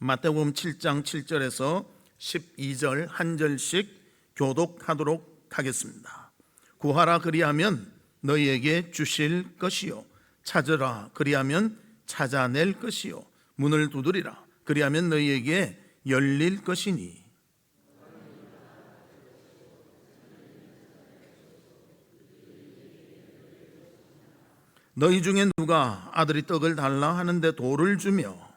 마태복음 7장 7절에서 12절 한 절씩 교독하도록 하겠습니다. 구하라 그리하면 너희에게 주실 것이요, 찾으라 그리하면 찾아낼 것이요, 문을 두드리라 그리하면 너희에게 열릴 것이니. 너희 중에 누가 아들이 떡을 달라 하는데 돌을 주며,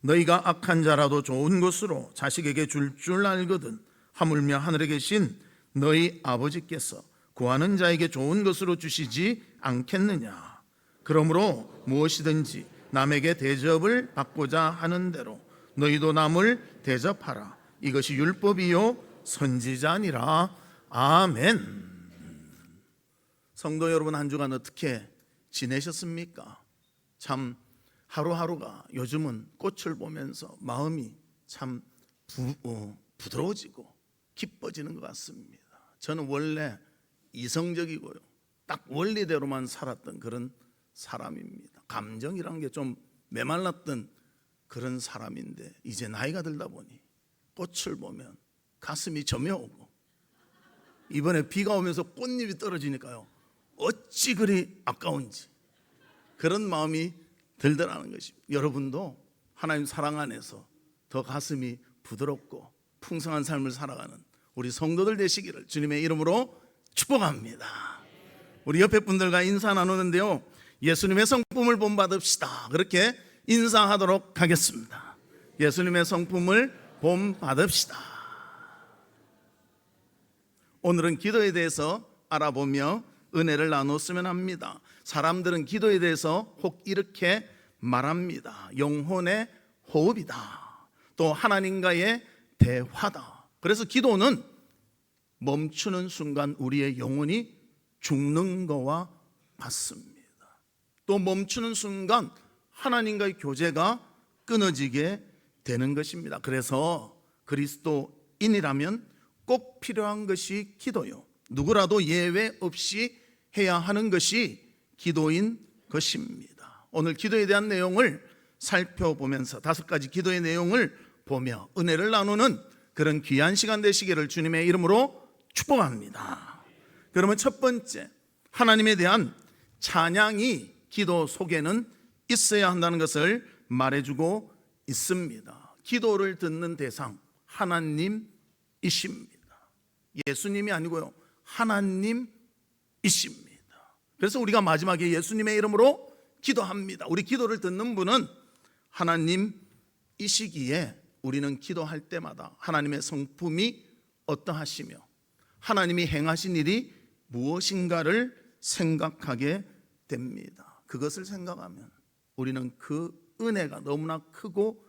너희가 악한 자라도 좋은 것으로 자식에게 줄 줄 알거든 하물며 하늘에 계신 너희 아버지께서 구하는 자에게 좋은 것으로 주시지 않겠느냐. 그러므로 무엇이든지 남에게 대접을 받고자 하는 대로 너희도 남을 대접하라. 이것이 율법이요 선지자니라. 아멘. 성도 여러분, 한 주간 어떻게 지내셨습니까? 참 하루하루가 요즘은 꽃을 보면서 마음이 참 부드러워지고 기뻐지는 것 같습니다. 저는 원래 이성적이고요, 딱 원리대로만 살았던 그런 사람입니다. 감정이란 게 좀 메말랐던 그런 사람인데, 이제 나이가 들다 보니 꽃을 보면 가슴이 저며오고, 이번에 비가 오면서 꽃잎이 떨어지니까요, 어찌 그리 아까운지 그런 마음이 들더라는 것입니다. 여러분도 하나님 사랑 안에서 더 가슴이 부드럽고 풍성한 삶을 살아가는 우리 성도들 되시기를 주님의 이름으로 축복합니다. 우리 옆에 분들과 인사 나누는데요, 예수님의 성품을 본받읍시다, 그렇게 인사하도록 하겠습니다. 예수님의 성품을 본받읍시다. 오늘은 기도에 대해서 알아보며 은혜를 나눴으면 합니다. 사람들은 기도에 대해서 혹 이렇게 말합니다. 영혼의 호흡이다, 또 하나님과의 대화다. 그래서 기도는 멈추는 순간 우리의 영혼이 죽는 거와 같습니다. 또 멈추는 순간 하나님과의 교제가 끊어지게 되는 것입니다. 그래서 그리스도인이라면 꼭 필요한 것이 기도요, 누구라도 예외 없이 해야 하는 것이 기도인 것입니다. 오늘 기도에 대한 내용을 살펴보면서 5가지 기도의 내용을 보며 은혜를 나누는 그런 귀한 시간 되시기를 주님의 이름으로 축복합니다. 그러면 첫 번째, 하나님에 대한 찬양이 기도 속에는 있어야 한다는 것을 말해주고 있습니다. 기도를 듣는 대상 하나님이십니다. 예수님이 아니고요, 하나님이십니다. 그래서 우리가 마지막에 예수님의 이름으로 기도합니다. 우리 기도를 듣는 분은 하나님이시기에 우리는 기도할 때마다 하나님의 성품이 어떠하시며 하나님이 행하신 일이 무엇인가를 생각하게 됩니다. 그것을 생각하면 우리는 그 은혜가 너무나 크고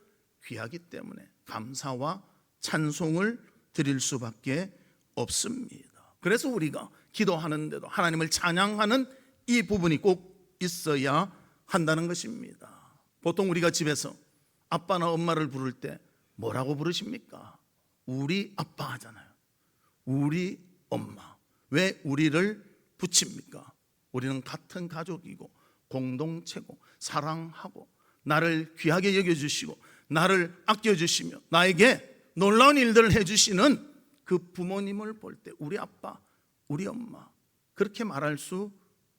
귀하기 때문에 감사와 찬송을 드릴 수밖에 없습니다. 그래서 우리가 기도하는데도 하나님을 찬양하는 이 부분이 꼭 있어야 한다는 것입니다. 보통 우리가 집에서 아빠나 엄마를 부를 때 뭐라고 부르십니까? 우리 아빠 하잖아요. 우리 엄마. 왜 우리를 붙입니까? 우리는 같은 가족이고 공동체고 사랑하고 나를 귀하게 여겨주시고 나를 아껴주시며 나에게 놀라운 일들을 해주시는 그 부모님을 볼 때 우리 아빠, 우리 엄마, 그렇게 말할 수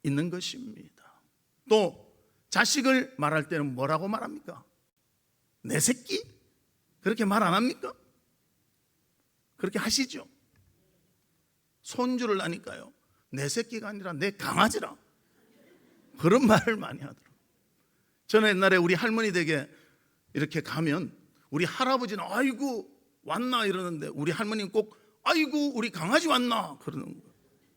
있는 것입니다. 또 자식을 말할 때는 뭐라고 말합니까? 내 새끼? 그렇게 말 안 합니까? 그렇게 하시죠. 손주를 낳으니까요, 내 새끼가 아니라 내 강아지라, 그런 말을 많이 하더라고요. 저는 옛날에 우리 할머니 댁에 이렇게 가면 우리 할아버지는 아이고 왔나 이러는데 우리 할머니는 꼭 아이고 우리 강아지 왔나 그러는 거예요.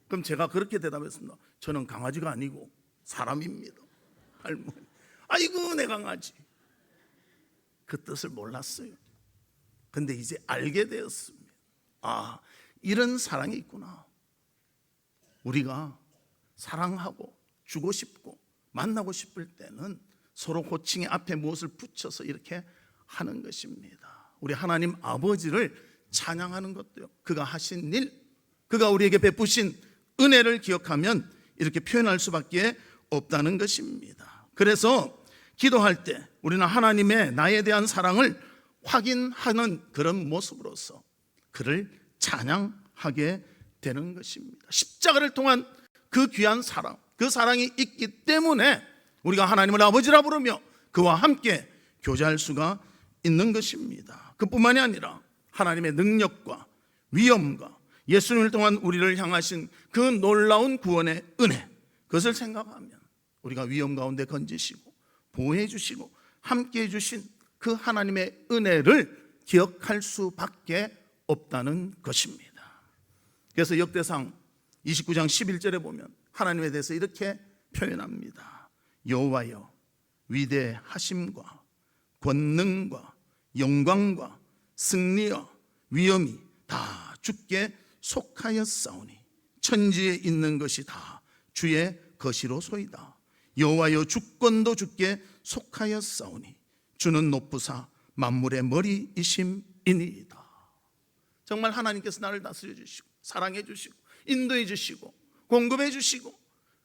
그럼 제가 그렇게 대답했습니다. 저는 강아지가 아니고 사람입니다. 할머니, 아이고 내 강아지. 그 뜻을 몰랐어요. 근데 이제 알게 되었습니다. 아, 이런 사랑이 있구나. 우리가 사랑하고 주고 싶고 만나고 싶을 때는 서로 호칭의 앞에 무엇을 붙여서 이렇게 하는 것입니다. 우리 하나님 아버지를 찬양하는 것도요, 그가 하신 일, 그가 우리에게 베푸신 은혜를 기억하면 이렇게 표현할 수밖에 없다는 것입니다. 그래서 기도할 때 우리는 하나님의 나에 대한 사랑을 확인하는 그런 모습으로서 그를 찬양하게 되는 것입니다. 십자가를 통한 그 귀한 사랑, 그 사랑이 있기 때문에 우리가 하나님을 아버지라 부르며 그와 함께 교제할 수가 있는 것입니다. 그뿐만이 아니라 하나님의 능력과 위엄과 예수님을 통한 우리를 향하신 그 놀라운 구원의 은혜, 그것을 생각하면 우리가 위험 가운데 건지시고 보호해 주시고 함께 해 주신 그 하나님의 은혜를 기억할 수밖에 없다는 것입니다. 그래서 역대상 29장 11절에 보면 하나님에 대해서 이렇게 표현합니다. 여호와여, 위대하심과 권능과 영광과 승리와 위엄이 다 주께 속하였사오니 천지에 있는 것이 다 주의 것이로소이다. 여호와여, 주권도 주께 속하였사오니 주는 높으사 만물의 머리이심이니이다. 정말 하나님께서 나를 다스려 주시고 사랑해 주시고 인도해 주시고 공급해 주시고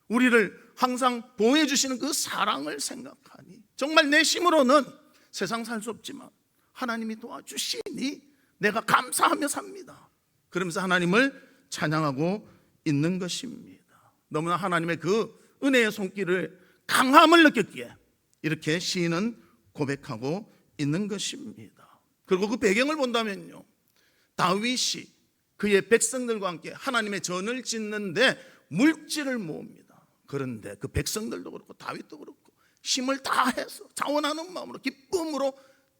우리를 항상 보호해 주시는 그 사랑을 생각하니 정말 내 힘으로는 세상 살 수 없지만 하나님이 도와주시니 내가 감사하며 삽니다. 그러면서 하나님을 찬양하고 있는 것입니다. 너무나 하나님의 그 은혜의 손길을 강함을 느꼈기에 이렇게 시인은 고백하고 있는 것입니다. 그리고 그 배경을 본다면요, 다윗이 그의 백성들과 함께 하나님의 전을 짓는데 물질을 모읍니다. 그런데 그 백성들도 그렇고 다윗도 그렇고 힘을 다해서 자원하는 마음으로 기쁨으로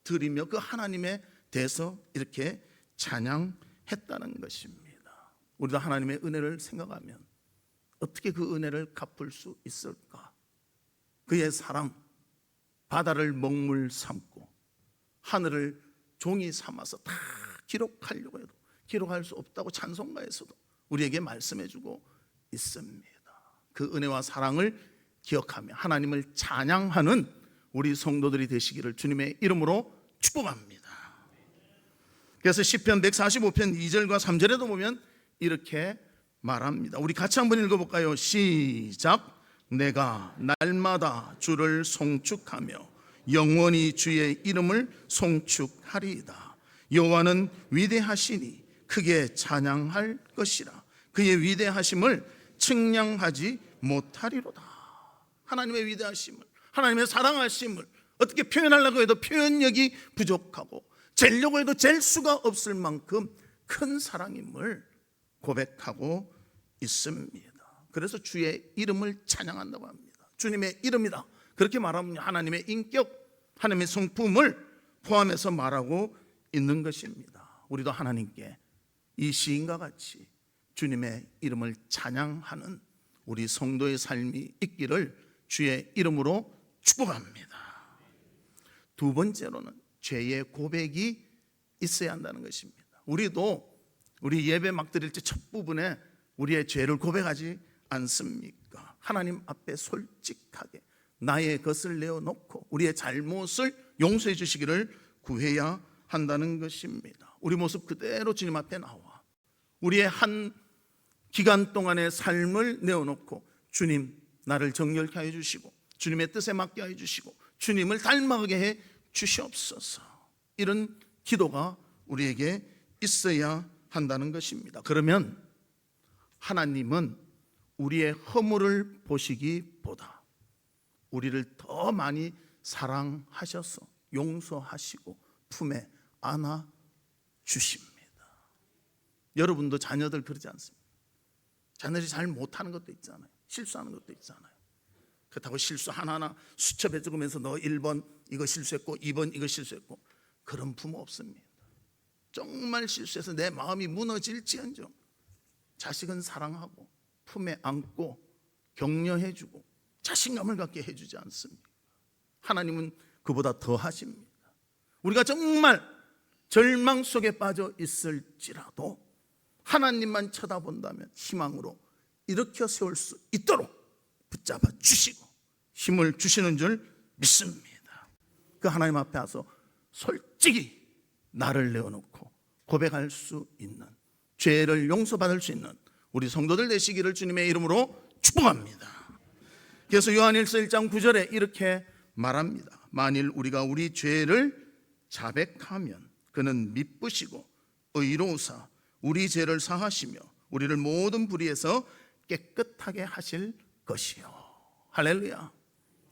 드리며 그 하나님에 대해서 이렇게 찬양했다는 것입니다. 우리도 하나님의 은혜를 생각하면 어떻게 그 은혜를 갚을 수 있을까? 그의 사랑, 바다를 먹물 삼고 하늘을 종이 삼아서 다 기록하려고 해도 기록할 수 없다고 찬송가에서도 우리에게 말씀해주고 있습니다. 그 은혜와 사랑을 기억하며 하나님을 찬양하는 우리 성도들이 되시기를 주님의 이름으로 축복합니다. 그래서 시편 145편 2절과 3절에도 보면 이렇게 말합니다. 우리 같이 한번 읽어볼까요? 시작. 내가 날마다 주를 송축하며 영원히 주의 이름을 송축하리이다. 여호와는 위대하시니 크게 찬양할 것이라. 그의 위대하심을 측량하지 못하리로다. 하나님의 위대하심을, 하나님의 사랑하심을 어떻게 표현하려고 해도 표현력이 부족하고 재려고 해도 잴 수가 없을 만큼 큰 사랑임을 고백하고 있습니다. 그래서 주의 이름을 찬양한다고 합니다. 주님의 이름이다, 그렇게 말하면 하나님의 인격, 하나님의 성품을 포함해서 말하고 있는 것입니다. 우리도 하나님께 이 시인과 같이 주님의 이름을 찬양하는 우리 성도의 삶이 있기를 주의 이름으로 축복합니다. 두 번째로는 죄의 고백이 있어야 한다는 것입니다. 우리도 우리 예배 막 드릴 때 첫 부분에 우리의 죄를 고백하지 않습니까? 하나님 앞에 솔직하게 나의 것을 내어놓고 우리의 잘못을 용서해 주시기를 구해야 한다는 것입니다. 우리 모습 그대로 주님 앞에 나와 우리의 한 기간 동안의 삶을 내어놓고 주님, 나를 정결케 해 주시고 주님의 뜻에 맞게 해 주시고 주님을 닮아가게 해 주시옵소서. 이런 기도가 우리에게 있어야 한다는 것입니다. 그러면 하나님은 우리의 허물을 보시기보다 우리를 더 많이 사랑하셔서 용서하시고 품에 안아 주십니다. 여러분도 자녀들 그러지 않습니까? 자녀들이 잘 못하는 것도 있잖아요. 실수하는 것도 있잖아요. 그렇다고 실수 하나하나 수첩에 적으면서 너 1번 이거 실수했고 2번 이거 실수했고, 그런 부모 없습니다. 정말 실수해서 내 마음이 무너질지언정 자식은 사랑하고 품에 안고 격려해주고 자신감을 갖게 해주지 않습니까? 하나님은 그보다 더 하십니다. 우리가 정말 절망 속에 빠져 있을지라도 하나님만 쳐다본다면 희망으로 일으켜 세울 수 있도록 붙잡아 주시고 힘을 주시는 줄 믿습니다. 그 하나님 앞에 와서 솔직히 나를 내어놓고 고백할 수 있는, 죄를 용서받을 수 있는 우리 성도들 되시기를 주님의 이름으로 축복합니다. 그래서 요한일서 1장 9절에 이렇게 말합니다. 만일 우리가 우리 죄를 자백하면 그는 미쁘시고 의로우사 우리 죄를 사하시며 우리를 모든 불의에서 깨끗하게 하실 것이요. 할렐루야.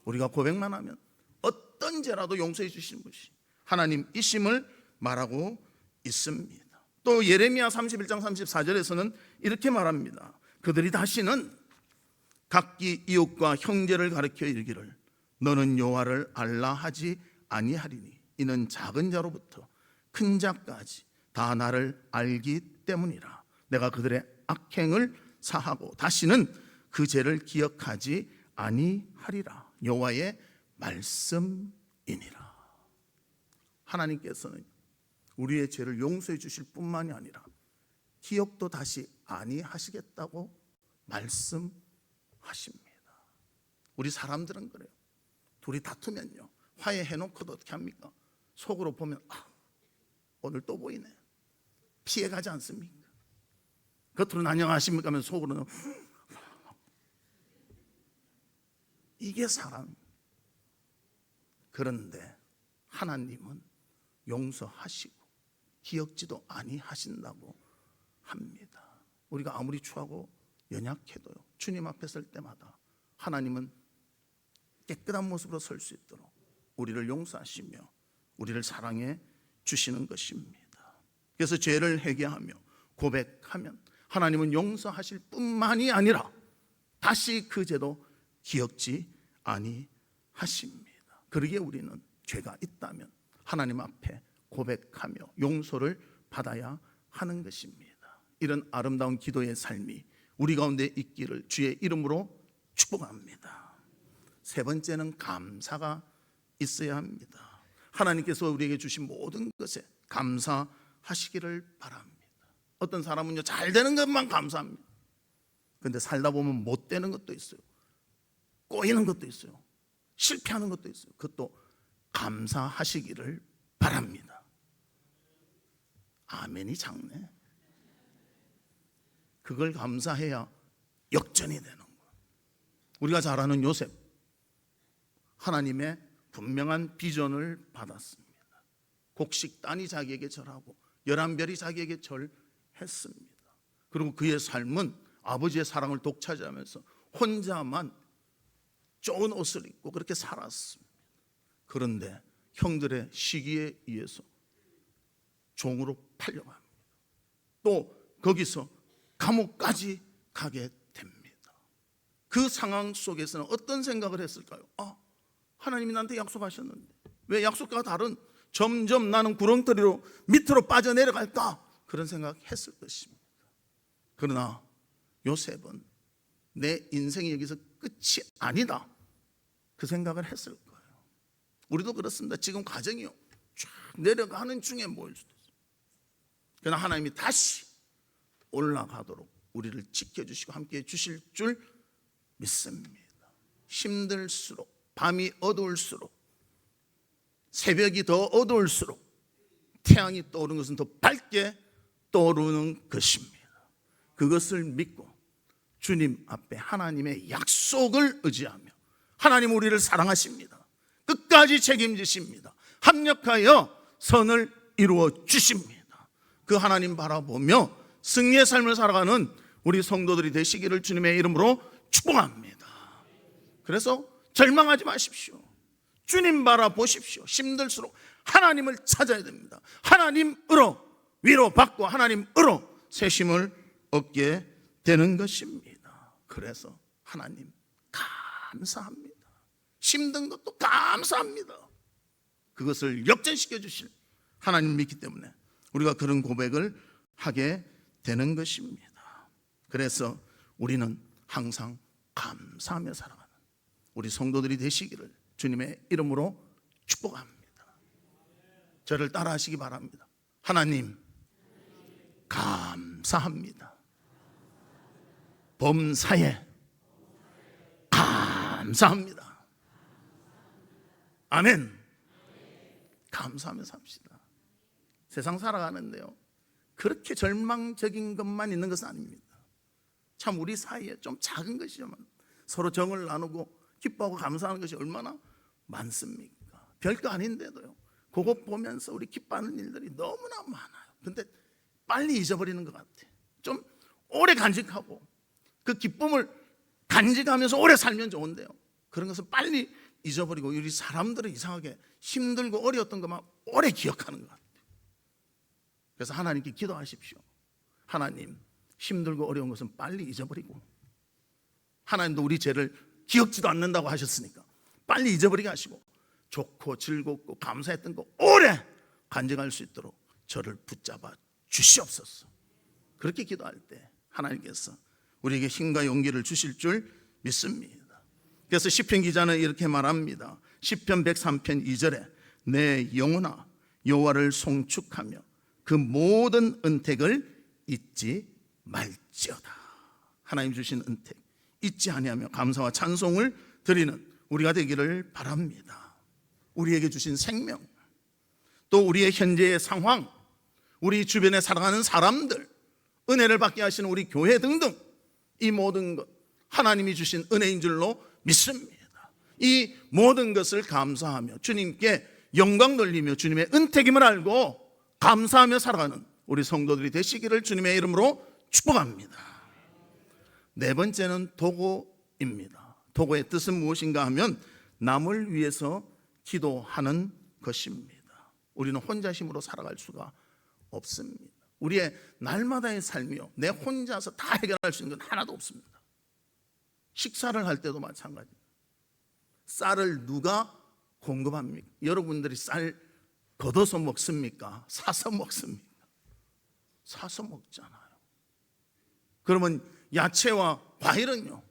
우리가 고백만 하면 어떤 죄라도 용서해 주시는 것이 하나님이심을 말하고 있습니다. 또 예레미야 31장 34절에서는 이렇게 말합니다. 그들이 다시는 각기 이웃과 형제를 가리켜 이르기를 너는 여호와를 알라 하지 아니하리니 이는 작은 자로부터 큰 자까지 다 나를 알기 때문이라. 내가 그들의 악행을 사하고 다시는 그 죄를 기억하지 아니하리라. 여호와의 말씀이니라. 하나님께서는 우리의 죄를 용서해 주실 뿐만이 아니라 기억도 다시 아니하시겠다고 말씀하십니다. 우리 사람들은 그래요. 둘이 다투면요, 화해해놓고도 어떻게 합니까? 속으로 보면 오늘 또 보이네. 피해가지 않습니까? 겉으로는 안녕하십니까 하면 속으로는 이게 사람. 그런데 하나님은 용서하시고 기억지도 아니하신다고 합니다. 우리가 아무리 추하고 연약해도요, 주님 앞에 설 때마다 하나님은 깨끗한 모습으로 설 수 있도록 우리를 용서하시며 우리를 사랑해 주시는 것입니다. 그래서 죄를 회개하며 고백하면 하나님은 용서하실 뿐만이 아니라 다시 그 죄도 기억지 아니하십니다. 그러기에 우리는 죄가 있다면 하나님 앞에 고백하며 용서를 받아야 하는 것입니다. 이런 아름다운 기도의 삶이 우리 가운데 있기를 주의 이름으로 축복합니다. 세 번째는 감사가 있어야 합니다. 하나님께서 우리에게 주신 모든 것에 감사하시기를 바랍니다. 어떤 사람은요, 잘 되는 것만 감사합니다. 그런데 살다 보면 못 되는 것도 있어요. 꼬이는 것도 있어요. 실패하는 것도 있어요. 그것도 감사하시기를 바랍니다. 아멘이 작네. 그걸 감사해야 역전이 되는 거예요. 우리가 잘 아는 요셉, 하나님의 분명한 비전을 받았습니다. 곡식 단이 자기에게 절하고 11별이 자기에게 절했습니다. 그리고 그의 삶은 아버지의 사랑을 독차지하면서 혼자만 좋은 옷을 입고 그렇게 살았습니다. 그런데 형들의 시기에 의해서 종으로 팔려갑니다. 또 거기서 감옥까지 가게 됩니다. 그 상황 속에서는 어떤 생각을 했을까요? 하나님이 나한테 약속하셨는데 왜 약속과 다른 점점 나는 구렁텅이로 밑으로 빠져내려갈까? 그런 생각했을 것입니다. 그러나 요셉은 내 인생이 여기서 끝이 아니다, 그 생각을 했을 거예요. 우리도 그렇습니다. 지금 과정이요, 쫙 내려가는 중에 모일 수도 있어요. 그러나 하나님이 다시 올라가도록 우리를 지켜주시고 함께해 주실 줄 믿습니다. 힘들수록, 밤이 어두울수록, 새벽이 더 어두울수록 태양이 떠오르는 것은 더 밝게 떠오르는 것입니다. 그것을 믿고 주님 앞에 하나님의 약속을 의지하며, 하나님 우리를 사랑하십니다. 끝까지 책임지십니다. 합력하여 선을 이루어 주십니다. 그 하나님 바라보며 승리의 삶을 살아가는 우리 성도들이 되시기를 주님의 이름으로 축복합니다. 그래서 절망하지 마십시오. 주님 바라보십시오. 힘들수록 하나님을 찾아야 됩니다. 하나님으로 위로받고 하나님으로 새 힘을 얻게 되는 것입니다. 그래서 하나님 감사합니다. 힘든 것도 감사합니다. 그것을 역전시켜 주실 하나님 믿기 때문에 우리가 그런 고백을 하게 되는 것입니다. 그래서 우리는 항상 감사하며 살아가는 우리 성도들이 되시기를 주님의 이름으로 축복합니다. 저를 따라 하시기 바랍니다. 하나님 감사합니다. 범사에 감사합니다. 아멘. 감사하며 삽시다. 세상 살아가는데요, 그렇게 절망적인 것만 있는 것은 아닙니다. 참 우리 사이에 좀 작은 것이지만 서로 정을 나누고 기뻐하고 감사하는 것이 얼마나 많습니까? 별거 아닌데도요. 그거 보면서 우리 기뻐하는 일들이 너무나 많아요. 근데 빨리 잊어버리는 것 같아. 좀 오래 간직하고 그 기쁨을 간직하면서 오래 살면 좋은데요, 그런 것을 빨리 잊어버리고 우리 사람들은 이상하게 힘들고 어려웠던 것만 오래 기억하는 것 같아요. 그래서 하나님께 기도하십시오. 하나님, 힘들고 어려운 것은 빨리 잊어버리고, 하나님도 우리 죄를 기억지도 않는다고 하셨으니까 빨리 잊어버리게 하시고 좋고 즐겁고 감사했던 거 오래 간직할 수 있도록 저를 붙잡아 주시옵소서. 그렇게 기도할 때 하나님께서 우리에게 힘과 용기를 주실 줄 믿습니다. 그래서 시편 기자는 이렇게 말합니다. 시편 103편 2절에 내 영혼아 여호와를 송축하며 그 모든 은택을 잊지 말지어다. 하나님 주신 은택 잊지 아니하며 감사와 찬송을 드리는 우리가 되기를 바랍니다. 우리에게 주신 생명, 또 우리의 현재의 상황, 우리 주변에 살아가는 사람들, 은혜를 받게 하시는 우리 교회 등등, 이 모든 것 하나님이 주신 은혜인 줄로 믿습니다. 이 모든 것을 감사하며 주님께 영광 돌리며 주님의 은택임을 알고 감사하며 살아가는 우리 성도들이 되시기를 주님의 이름으로 축복합니다. 네 번째는 도고입니다. 도고의 뜻은 무엇인가 하면 남을 위해서 기도하는 것입니다. 우리는 혼자 힘으로 살아갈 수가 없습니다. 우리의 날마다의 삶이요, 내 혼자서 다 해결할 수 있는 건 하나도 없습니다. 식사를 할 때도 마찬가지입니다. 쌀을 누가 공급합니까? 여러분들이 쌀 걷어서 먹습니까? 사서 먹습니까? 사서 먹잖아요. 그러면 야채와 과일은요,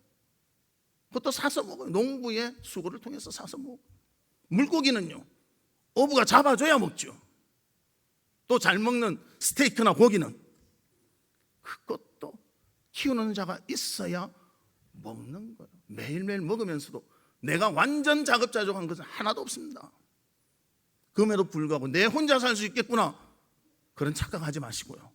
그것도 사서 먹어요. 농부의 수고를 통해서 사서 먹어요. 물고기는요, 어부가 잡아줘야 먹죠. 또 잘 먹는 스테이크나 고기는 그것도 키우는 자가 있어야 먹는 거예요. 매일매일 먹으면서도 내가 완전 자급자족한 것은 하나도 없습니다. 그럼에도 불구하고 내 혼자 살 수 있겠구나, 그런 착각하지 마시고요,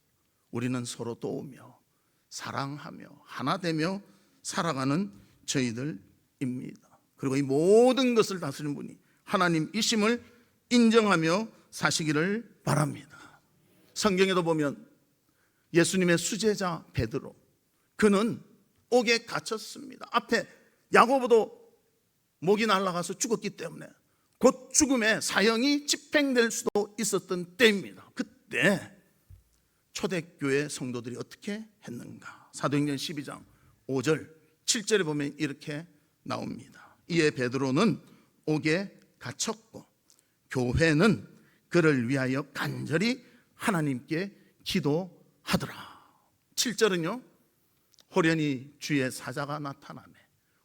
우리는 서로 도우며 사랑하며 하나 되며 살아가는 저희들입니다. 그리고 이 모든 것을 다스리는 분이 하나님이심을 인정하며 사시기를 바랍니다. 성경에도 보면 예수님의 수제자 베드로, 그는 옥에 갇혔습니다. 앞에 야고보도 목이 날아가서 죽었기 때문에 곧 죽음의 사형이 집행될 수도 있었던 때입니다. 그때 초대교회 성도들이 어떻게 했는가? 사도행전 12장 5절 7절에 보면 이렇게 나옵니다. 이에 베드로는 옥에 갇혔고 교회는 그를 위하여 간절히 하나님께 기도하더라. 7절은요, 호련히 주의 사자가 나타나매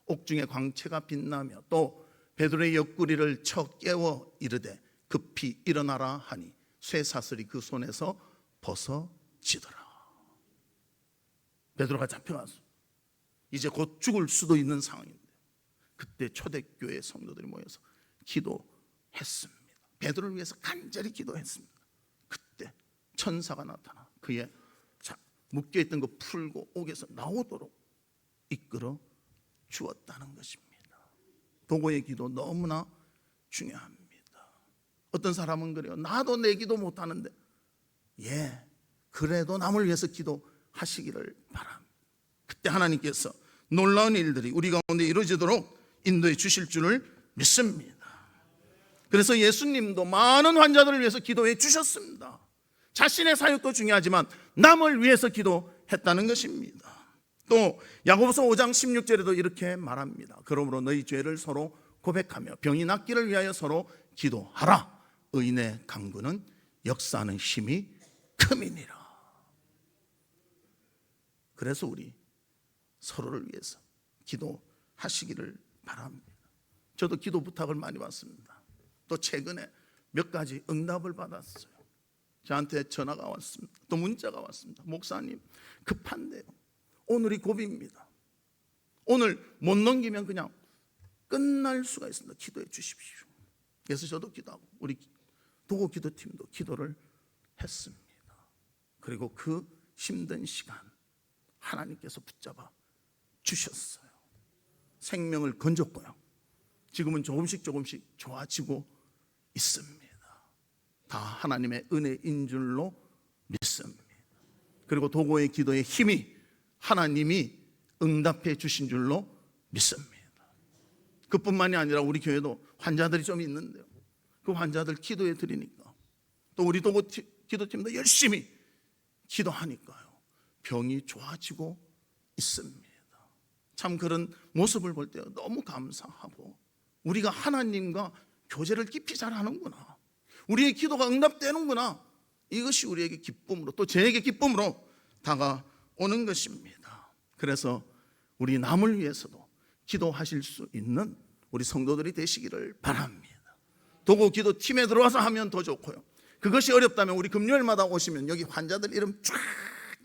옥중에 광채가 빛나며 또 베드로의 옆구리를 쳐 깨워 이르되 급히 일어나라 하니 쇠사슬이 그 손에서 벗어지더라. 베드로가 잡혀가서 이제 곧 죽을 수도 있는 상황인데 그때 초대교회 성도들이 모여서 기도했습니다. 베드로를 위해서 간절히 기도했습니다. 그때 천사가 나타나 그의 묶여있던 거 풀고 옥에서 나오도록 이끌어 주었다는 것입니다. 도고의 기도 너무나 중요합니다. 어떤 사람은 그래요, 나도 내 기도 못하는데, 그래도 남을 위해서 기도하시기를 바랍니다. 그때 하나님께서 놀라운 일들이 우리 가운데 이루어지도록 인도해 주실 줄을 믿습니다. 그래서 예수님도 많은 환자들을 위해서 기도해 주셨습니다. 자신의 사역도 중요하지만 남을 위해서 기도했다는 것입니다. 또 야고보서 5장 16절에도 이렇게 말합니다. 그러므로 너희 죄를 서로 고백하며 병이 낫기를 위하여 서로 기도하라. 의인의 강구는 역사하는 힘이 큼이니라. 그래서 우리 서로를 위해서 기도하시기를 바랍니다. 저도 기도 부탁을 많이 받습니다. 또 최근에 몇 가지 응답을 받았어요. 저한테 전화가 왔습니다. 또 문자가 왔습니다. 목사님, 급한데요, 오늘이 고비입니다. 오늘 못 넘기면 그냥 끝날 수가 있습니다. 기도해 주십시오. 그래서 저도 기도하고 우리 도고 기도팀도 기도를 했습니다. 그리고 그 힘든 시간 하나님께서 붙잡아 주셨어요. 생명을 건졌고요, 지금은 조금씩 좋아지고 있습니다. 다 하나님의 은혜인 줄로 믿습니다. 그리고 도고의 기도의 힘이 하나님이 응답해 주신 줄로 믿습니다. 그뿐만이 아니라 우리 교회도 환자들이 좀 있는데요, 그 환자들 기도해 드리니까, 또 우리 도고 기도팀도 열심히 기도하니까요, 병이 좋아지고 있습니다. 참 그런 모습을 볼 때 너무 감사하고, 우리가 하나님과 교제를 깊이 잘하는구나, 우리의 기도가 응답되는구나, 이것이 우리에게 기쁨으로, 또 저에게 기쁨으로 다가오는 것입니다. 그래서 우리 남을 위해서도 기도하실 수 있는 우리 성도들이 되시기를 바랍니다. 도구 기도팀에 들어와서 하면 더 좋고요, 그것이 어렵다면 우리 금요일마다 오시면 여기 환자들 이름 쫙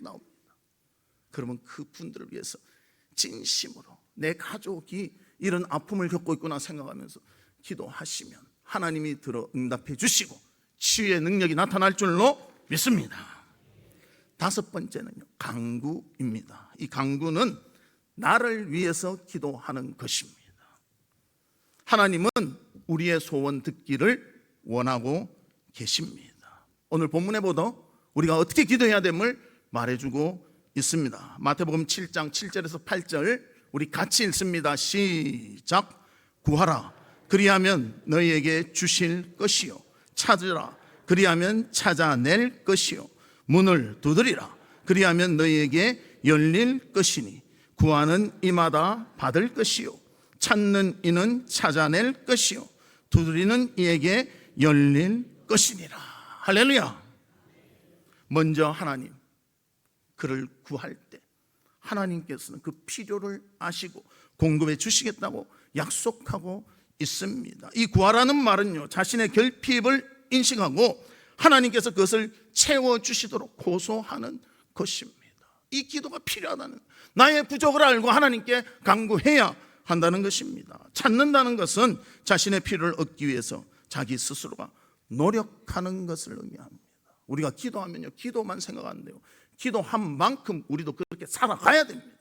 나옵니다. 그러면 그 분들을 위해서 진심으로 내 가족이 이런 아픔을 겪고 있구나 생각하면서 기도하시면 하나님이 들어 응답해 주시고 치유의 능력이 나타날 줄로 믿습니다. 다섯 번째는요, 간구입니다. 이 간구는 나를 위해서 기도하는 것입니다. 하나님은 우리의 소원 듣기를 원하고 계십니다. 오늘 본문에 보도 우리가 어떻게 기도해야 됨을 말해주고 있습니다. 마태복음 7장 7절에서 8절 우리 같이 읽습니다. 시작. 구하라 그리하면 너희에게 주실 것이요, 찾으라 그리하면 찾아낼 것이요, 문을 두드리라 그리하면 너희에게 열릴 것이니 구하는 이마다 받을 것이요, 찾는 이는 찾아낼 것이요, 두드리는 이에게 열릴 것이니라. 할렐루야. 먼저 하나님, 그를 구할 때 하나님께서는 그 필요를 아시고 공급해 주시겠다고 약속하고 있습니다. 이 구하라는 말은요, 자신의 결핍을 인식하고 하나님께서 그것을 채워주시도록 고소하는 것입니다. 이 기도가 필요하다는, 나의 부족을 알고 하나님께 간구해야 한다는 것입니다. 찾는다는 것은 자신의 필요를 얻기 위해서 자기 스스로가 노력하는 것을 의미합니다. 우리가 기도하면요, 기도만 생각하는데요, 기도한 만큼 우리도 그렇게 살아가야 됩니다.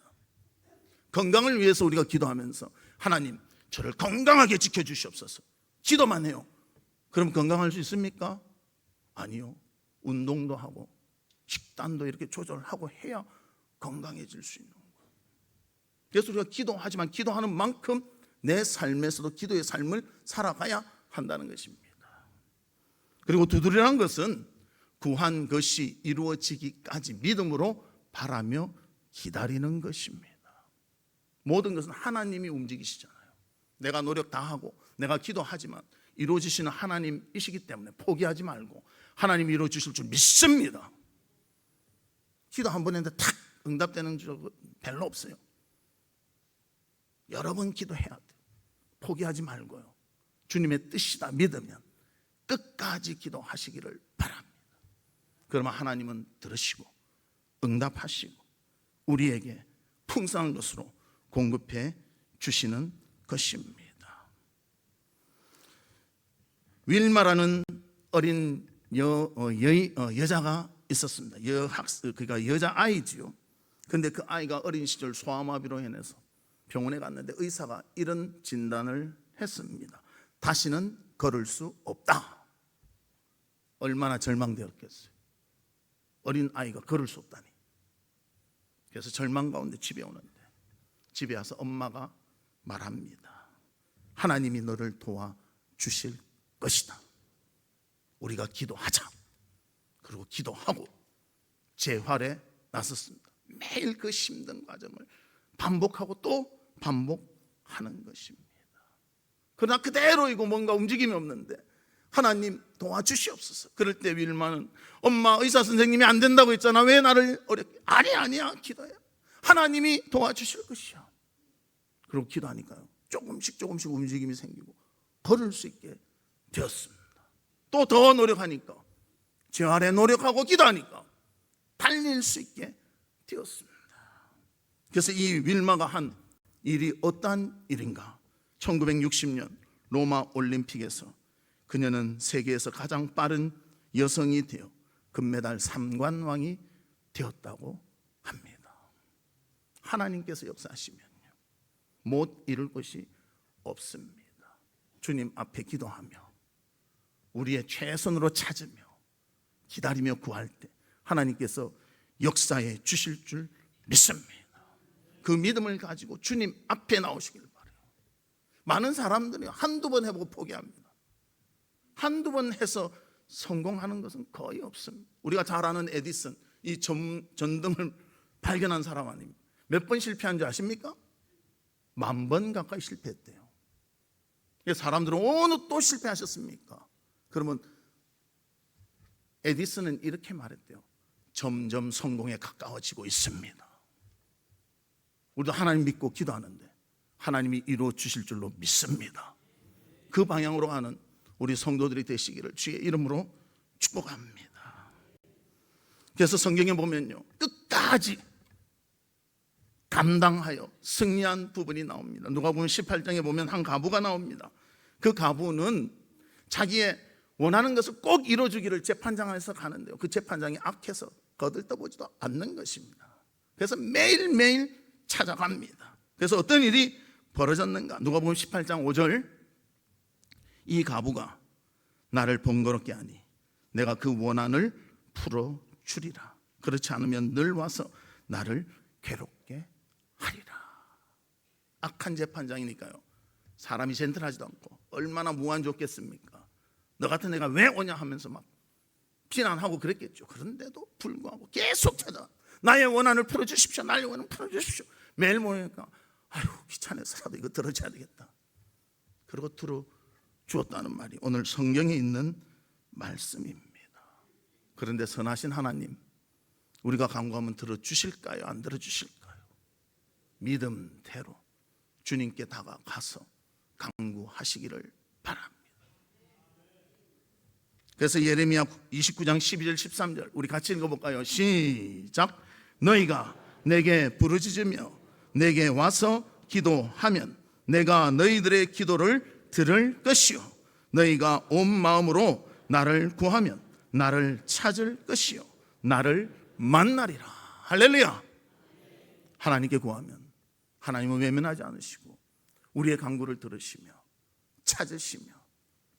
건강을 위해서 우리가 기도하면서 하나님 저를 건강하게 지켜주시옵소서, 기도만 해요. 그럼 건강할 수 있습니까? 아니요. 운동도 하고 식단도 이렇게 조절하고 해야 건강해질 수 있는 거예요. 그래서 우리가 기도하지만 기도하는 만큼 내 삶에서도 기도의 삶을 살아가야 한다는 것입니다. 그리고 두드리라는 것은 구한 것이 이루어지기까지 믿음으로 바라며 기다리는 것입니다. 모든 것은 하나님이 움직이시잖아요. 내가 노력 다 하고 내가 기도하지만 이루어지시는 하나님이시기 때문에 포기하지 말고 하나님이 이루어주실 줄 믿습니다. 기도 한 번 했는데 탁 응답되는 적은 별로 없어요. 여러 번 기도해야 돼요. 포기하지 말고요, 주님의 뜻이다 믿으면 끝까지 기도하시기를 바랍니다. 그러면 하나님은 들으시고 응답하시고 우리에게 풍성한 것으로 공급해 주시는 것입니다. 윌마라는 어린 여자가 있었습니다. 그러니까 여자아이지요. 그런데 그 아이가 어린 시절 소아마비로 인해서 병원에 갔는데 의사가 이런 진단을 했습니다. 다시는 걸을 수 없다. 얼마나 절망되었겠어요. 어린 아이가 걸을 수 없다니. 그래서 절망 가운데 집에 오는데, 집에 와서 엄마가 말합니다. 하나님이 너를 도와주실 것이다. 우리가 기도하자. 그리고 기도하고 재활에 나섰습니다. 매일 그 힘든 과정을 반복하고 또 반복하는 것입니다. 그러나 그대로 이거 뭔가 움직임이 없는데 하나님 도와주시옵소서. 그럴 때 윌마는 엄마, 의사 선생님이 안 된다고 했잖아, 왜 나를 어렵게. 아니야 기도해. 하나님이 도와주실 것이야. 그리고 기도하니까요, 조금씩 움직임이 생기고 걸을 수 있게 되었습니다. 또 더 노력하니까, 재활에 노력하고 기도하니까 달릴 수 있게 되었습니다. 그래서 이 윌마가 한 일이 어떠한 일인가? 1960년 로마 올림픽에서 그녀는 세계에서 가장 빠른 여성이 되어 금메달 3관왕이 되었다고 합니다. 하나님께서 역사하시면요, 못 이룰 것이 없습니다. 주님 앞에 기도하며 우리의 최선으로 찾으며 기다리며 구할 때 하나님께서 역사해 주실 줄 믿습니다. 그 믿음을 가지고 주님 앞에 나오시길 바라요. 많은 사람들이 한두 번 해보고 포기합니다. 한두 번 해서 성공하는 것은 거의 없습니다. 우리가 잘 아는 에디슨, 이 전등을 발견한 사람 아닙니까? 몇 번 실패한 줄 아십니까? 10,000번 가까이 실패했대요. 사람들은 어느 또 실패하셨습니까? 그러면 에디슨은 이렇게 말했대요. 점점 성공에 가까워지고 있습니다. 우리도 하나님 믿고 기도하는데 하나님이 이루어 주실 줄로 믿습니다. 그 방향으로 가는 우리 성도들이 되시기를 주의 이름으로 축복합니다. 그래서 성경에 보면요, 끝까지 감당하여 승리한 부분이 나옵니다. 누가복음 18장에 보면 한 과부가 나옵니다. 그 과부는 자기의 원하는 것을 꼭 이루어주기를 재판장에서 가는데요, 그 재판장이 악해서 거들떠보지도 않는 것입니다. 그래서 매일매일 찾아갑니다. 그래서 어떤 일이 벌어졌는가? 누가복음 18장 5절, 이 과부가 나를 번거롭게 하니 내가 그 원한을 풀어주리라. 그렇지 않으면 늘 와서 나를 괴롭게 하리라. 악한 재판장이니까요, 사람이 젠틀하지도 않고 얼마나 무한 좋겠습니까? 너 같은 애가 왜 오냐 하면서 막 비난하고 그랬겠죠. 그런데도 불구하고 계속 찾아 나의 원한을 풀어주십시오, 나의 원한을 풀어주십시오. 매일 모이니까 아유 귀찮아서라도 이거 들어줘야 되겠다. 그리고 들어주었다는 말이 오늘 성경에 있는 말씀입니다. 그런데 선하신 하나님, 우리가 간구하면 들어주실까요? 안 들어주실까요? 믿음대로 주님께 다가가서 간구하시기를 바랍니다. 그래서 예레미야 29장 12절 13절 우리 같이 읽어볼까요? 시작. 너희가 내게 부르짖으며 내게 와서 기도하면 내가 너희들의 기도를 들을 것이요 너희가 온 마음으로 나를 구하면 나를 찾을 것이요 나를 만나리라. 할렐루야. 하나님께 구하면 하나님은 외면하지 않으시고 우리의 간구를 들으시며 찾으시며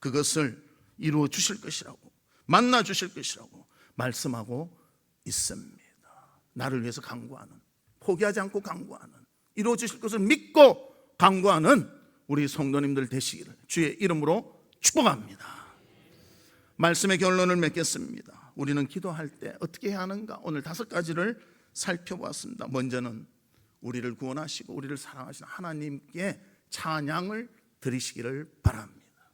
그것을 이루어 주실 것이라고, 만나 주실 것이라고 말씀하고 있습니다. 나를 위해서 간구하는, 포기하지 않고 간구하는, 이루어 주실 것을 믿고 간구하는 우리 성도님들 되시기를 주의 이름으로 축복합니다. 말씀의 결론을 맺겠습니다. 우리는 기도할 때 어떻게 해야 하는가? 오늘 5가지를 살펴보았습니다. 먼저는 우리를 구원하시고 우리를 사랑하시는 하나님께 찬양을 드리시기를 바랍니다.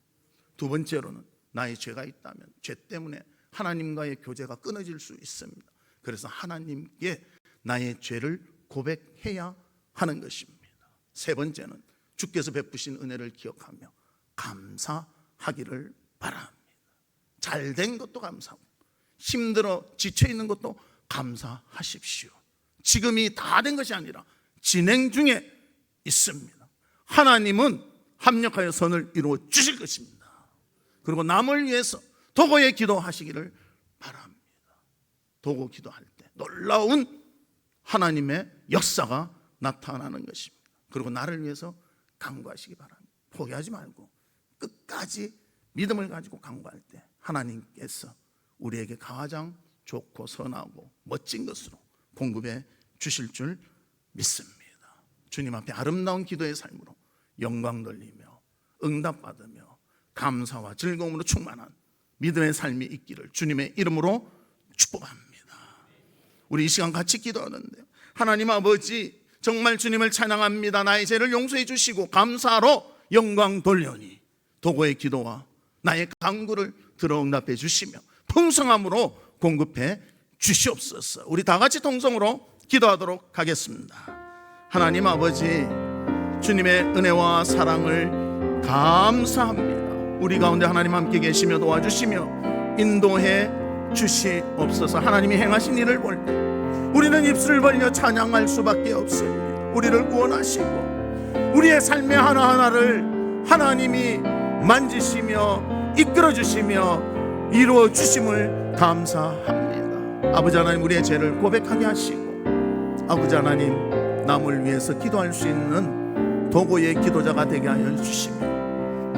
두 번째로는 나의 죄가 있다면 죄 때문에 하나님과의 교제가 끊어질 수 있습니다. 그래서 하나님께 나의 죄를 고백해야 하는 것입니다. 세 번째는 주께서 베푸신 은혜를 기억하며 감사하기를 바랍니다. 잘된 것도 감사하고 힘들어 지쳐있는 것도 감사하십시오. 지금이 다 된 것이 아니라 진행 중에 있습니다. 하나님은 합력하여 선을 이루어 주실 것입니다. 그리고 남을 위해서 도고에 기도하시기를 바랍니다. 도고 기도할 때 놀라운 하나님의 역사가 나타나는 것입니다. 그리고 나를 위해서 간구하시기 바랍니다. 포기하지 말고 끝까지 믿음을 가지고 간구할 때 하나님께서 우리에게 가장 좋고 선하고 멋진 것으로 공급해 주실 줄 믿습니다. 주님 앞에 아름다운 기도의 삶으로 영광 돌리며 응답받으며 감사와 즐거움으로 충만한 믿음의 삶이 있기를 주님의 이름으로 축복합니다. 우리 이 시간 같이 기도하는데요, 하나님 아버지 정말 주님을 찬양합니다. 나의 죄를 용서해 주시고 감사로 영광 돌려니 도고의 기도와 나의 간구를 들어 응답해 주시며 풍성함으로 공급해 주시옵소서. 우리 다 같이 통성으로 기도하도록 하겠습니다. 하나님 아버지, 주님의 은혜와 사랑을 감사합니다. 우리 가운데 하나님 함께 계시며 도와주시며 인도해 주시옵소서. 하나님이 행하신 일을 볼 때 우리는 입술을 벌려 찬양할 수밖에 없습니다. 우리를 구원하시고 우리의 삶의 하나하나를 하나님이 만지시며 이끌어 주시며 이루어 주심을 감사합니다. 아버지 하나님, 우리의 죄를 고백하게 하시고 아버지 하나님, 남을 위해서 기도할 수 있는 도고의 기도자가 되게 하여 주시며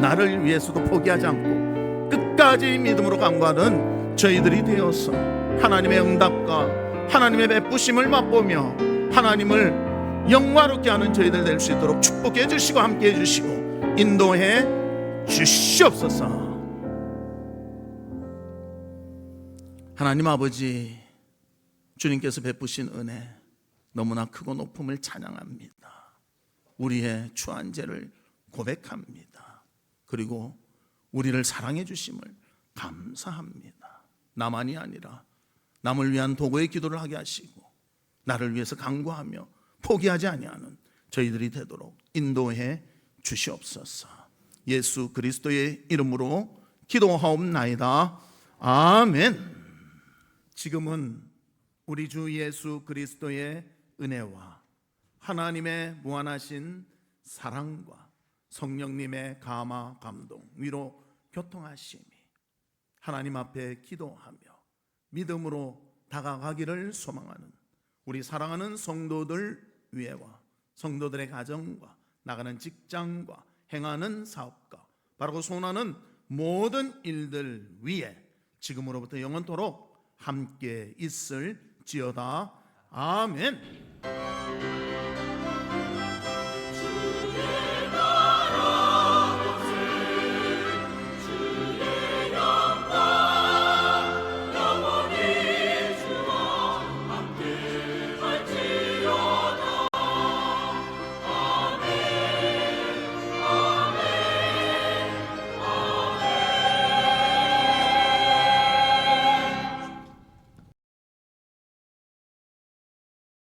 나를 위해서도 포기하지 않고 끝까지 믿음으로 간구하는 저희들이 되어서 하나님의 응답과 하나님의 베푸심을 맛보며 하나님을 영화롭게 하는 저희들 될 수 있도록 축복해 주시고 함께 해 주시고 인도해 주시옵소서. 하나님 아버지, 주님께서 베푸신 은혜 너무나 크고 높음을 찬양합니다. 우리의 추한 죄를 고백합니다. 그리고 우리를 사랑해 주심을 감사합니다. 나만이 아니라 남을 위한 도구의 기도를 하게 하시고 나를 위해서 간구하며 포기하지 아니하는 저희들이 되도록 인도해 주시옵소서. 예수 그리스도의 이름으로 기도하옵나이다. 아멘. 지금은 우리 주 예수 그리스도의 은혜와 하나님의 무한하신 사랑과 성령님의 감화 감동 위로 교통하심이 하나님 앞에 기도하며 믿음으로 다가가기를 소망하는 우리 사랑하는 성도들 위에와 성도들의 가정과 나가는 직장과 행하는 사업과 바라고 소원하는 모든 일들 위에 지금으로부터 영원토록 함께 있을지어다. 아멘.